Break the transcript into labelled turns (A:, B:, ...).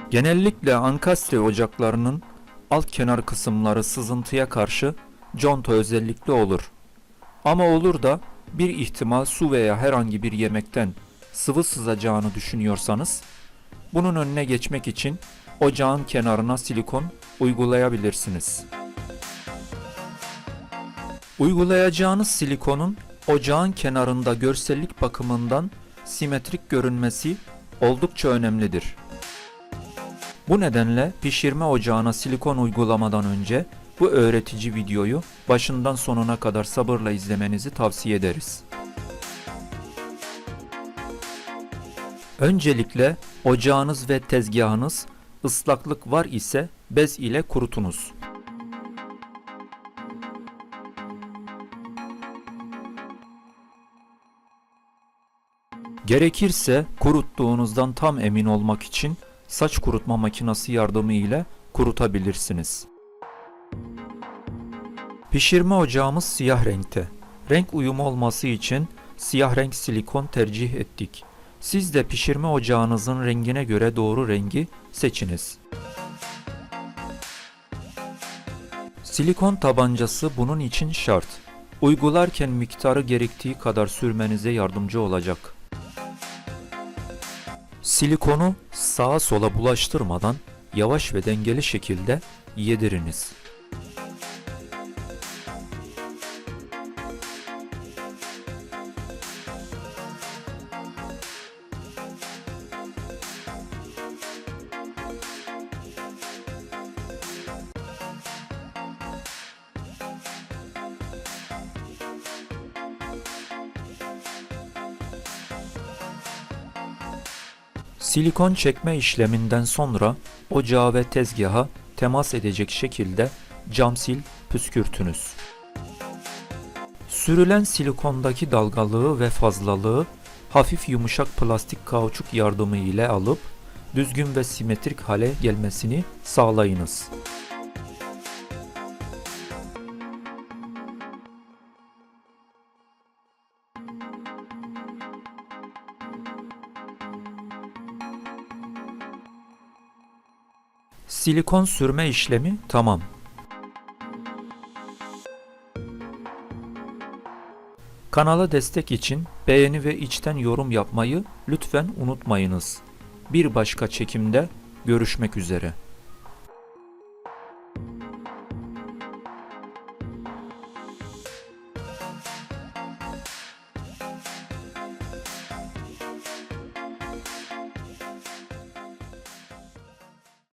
A: Genellikle ankastre ocaklarının alt kenar kısımları sızıntıya karşı conta özellikle olur. Ama olur da bir ihtimal su veya herhangi bir yemekten sıvı sızacağını düşünüyorsanız, bunun önüne geçmek için ocağın kenarına silikon uygulayabilirsiniz. Uygulayacağınız silikonun ocağın kenarında görsellik bakımından simetrik görünmesi oldukça önemlidir. Bu nedenle pişirme ocağına silikon uygulamadan önce bu öğretici videoyu başından sonuna kadar sabırla izlemenizi tavsiye ederiz. Öncelikle ocağınız ve tezgahınız ıslaklık var ise bez ile kurutunuz. Gerekirse kuruttuğunuzdan tam emin olmak için saç kurutma makinesi yardımı ile kurutabilirsiniz. Pişirme ocağımız siyah renkte. Renk uyumu olması için siyah renk silikon tercih ettik. Siz de pişirme ocağınızın rengine göre doğru rengi seçiniz. Silikon tabancası bunun için şart. Uygularken miktarı gerektiği kadar sürmenize yardımcı olacak. Silikonu sağa sola bulaştırmadan yavaş ve dengeli şekilde yediriniz. Silikon çekme işleminden sonra ocağa ve tezgaha temas edecek şekilde cam sil püskürtünüz. Sürülen silikondaki dalgalığı ve fazlalığı hafif yumuşak plastik kauçuk yardımı ile alıp düzgün ve simetrik hale gelmesini sağlayınız. Silikon sürme işlemi tamam. Kanala destek için beğeni ve içten yorum yapmayı lütfen unutmayınız. Bir başka çekimde görüşmek üzere.